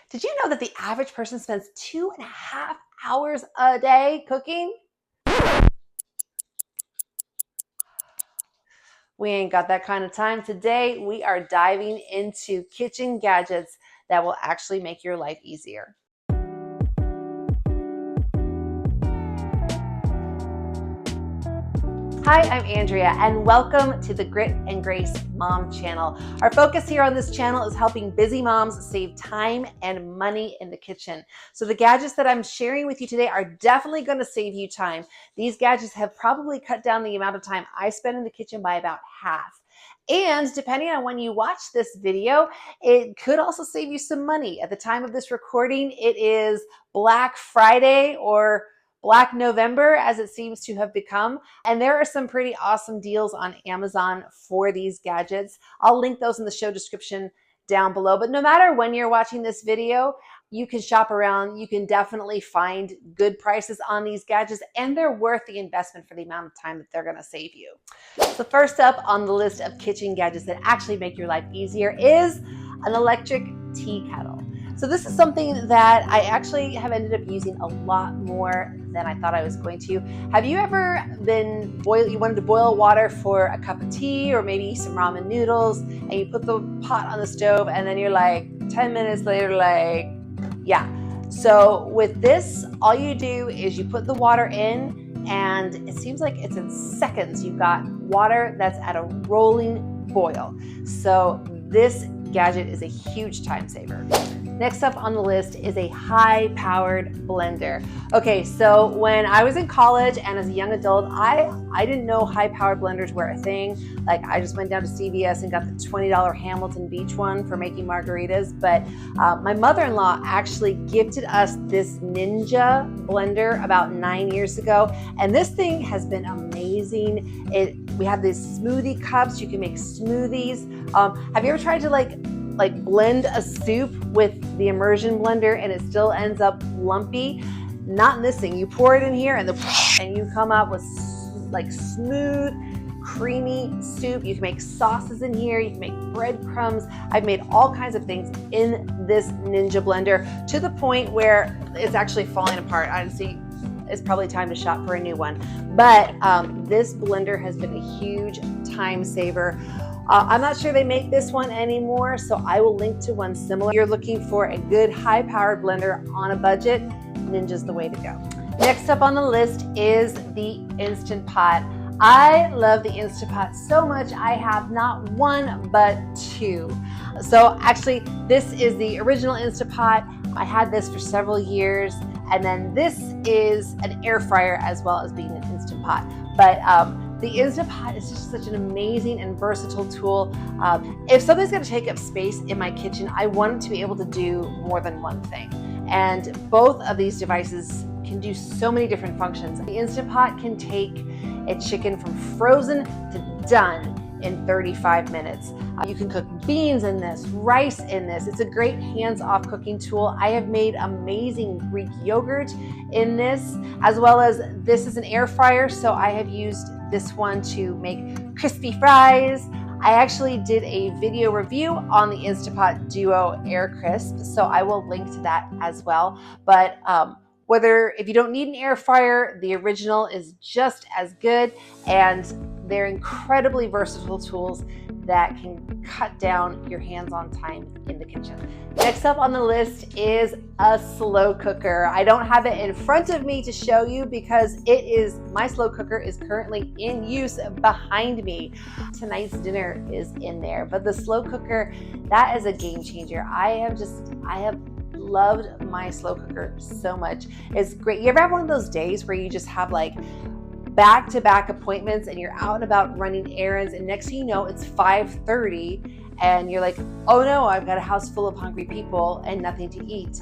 Did you know that the average person spends 2.5 hours a day cooking? We ain't got that kind of time. Today, we are diving into kitchen gadgets that will actually make your life easier. Hi, I'm Andrea, and welcome to the Grit and Grace Mom channel. Our focus here on this channel is helping busy moms save time and money in the kitchen. So the gadgets that I'm sharing with you today are definitely going to save you time. These gadgets have probably cut down the amount of time I spend in the kitchen by about half. And depending on when you watch this video, it could also save you some money. At the time of this recording, it is Black Friday or Black November, as it seems to have become. And there are some pretty awesome deals on Amazon for these gadgets. I'll link those in the show description down below. But no matter when you're watching this video, you can shop around. You can definitely find good prices on these gadgets, and they're worth the investment for the amount of time that they're going to save you. So first up on the list of kitchen gadgets that actually make your life easier is an electric tea kettle. So this is something that I actually have ended up using a lot more than I thought I was going to. Have you ever you wanted to boil water for a cup of tea or maybe some ramen noodles, and you put the pot on the stove and then you're like 10 minutes later, like, yeah. So with this, all you do is you put the water in and it seems like it's in seconds. You've got water that's at a rolling boil. So this gadget is a huge time saver. Next up on the list is a high-powered blender. Okay, so when I was in college and as a young adult, I didn't know high-powered blenders were a thing. Like, I just went down to CVS and got the $20 Hamilton Beach one for making margaritas. But my mother-in-law actually gifted us this Ninja blender about 9 years ago, and this thing has been amazing. We have these smoothie cups. You can make smoothies. Have you ever tried to like blend a soup with the immersion blender and it still ends up lumpy? Not in this thing. You pour it in here and you come out with like smooth, creamy soup. You can make sauces in here. You can make breadcrumbs. I've made all kinds of things in this Ninja blender to the point where it's actually falling apart. Honestly, it's probably time to shop for a new one. But this blender has been a huge time saver. I'm not sure they make this one anymore, so I will link to one similar. If you're looking for a good high-powered blender on a budget, Ninja's the way to go. Next up on the list is the Instant Pot. I love the Instant Pot so much, I have not one, but two. So actually, this is the original Instant Pot. I had this for several years, and then this is an air fryer as well as being an Instant Pot. But the Instant Pot is just such an amazing and versatile tool. If something's gonna take up space in my kitchen, I want it to be able to do more than one thing. And both of these devices can do so many different functions. The Instant Pot can take a chicken from frozen to done in 35 minutes. You can cook beans in this, rice in this. It's a great hands-off cooking tool. I have made amazing Greek yogurt in this, as well as this is an air fryer, so I have used this one to make crispy fries. I actually did a video review on the Instant Pot Duo Air Crisp, so I will link to that as well. But if you don't need an air fryer, the original is just as good, and they're incredibly versatile tools that can cut down your hands-on time in the kitchen. Next up on the list is a slow cooker. I don't have it in front of me to show you because my slow cooker is currently in use behind me. Tonight's dinner is in there, but the slow cooker, that is a game changer. I have loved my slow cooker so much. It's great. You ever have one of those days where you just have like back-to-back appointments and you're out and about running errands, and next thing you know, it's 5:30 and you're like, oh no, I've got a house full of hungry people and nothing to eat.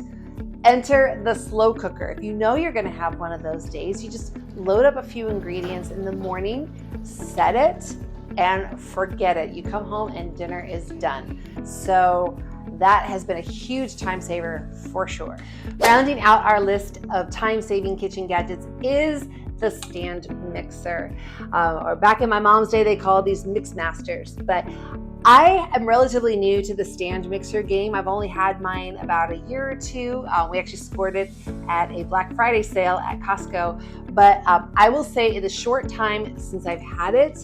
Enter the slow cooker. If you know you're gonna have one of those days, you just load up a few ingredients in the morning, set it, and forget it. You come home and dinner is done. So that has been a huge time saver for sure. Rounding out our list of time-saving kitchen gadgets is the stand mixer. Or back in my mom's day, they called these mix masters. But I am relatively new to the stand mixer game. I've only had mine about a year or two. We actually scored it at a Black Friday sale at Costco. But I will say in the short time since I've had it,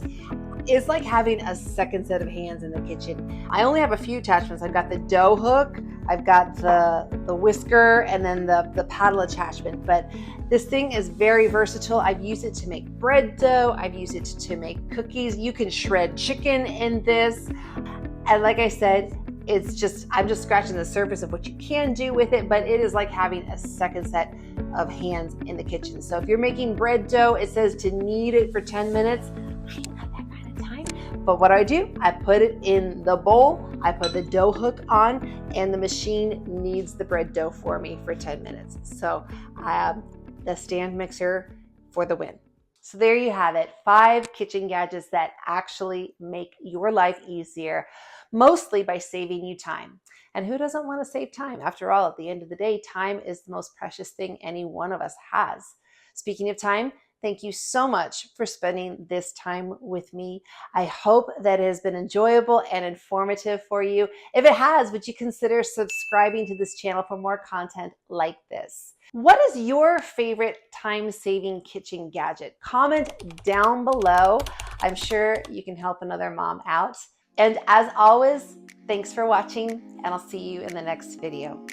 it's like having a second set of hands in the kitchen. I only have a few attachments. I've got the dough hook, I've got the whisker, and then the paddle attachment. But this thing is very versatile. I've used it to make bread dough. I've used it to make cookies. You can shred chicken in this. And like I said, I'm just scratching the surface of what you can do with it, but it is like having a second set of hands in the kitchen. So if you're making bread dough, it says to knead it for 10 minutes. I ain't got that kind of time. But what do? I put it in the bowl, I put the dough hook on, and the machine kneads the bread dough for me for 10 minutes. So the stand mixer for the win. So there you have it, 5 kitchen gadgets that actually make your life easier, mostly by saving you time. And who doesn't want to save time? After all, at the end of the day, time is the most precious thing any one of us has. Speaking of time, thank you so much for spending this time with me. I hope that it has been enjoyable and informative for you. If it has, would you consider subscribing to this channel for more content like this? What is your favorite time-saving kitchen gadget? Comment down below. I'm sure you can help another mom out. And as always, thanks for watching, and I'll see you in the next video.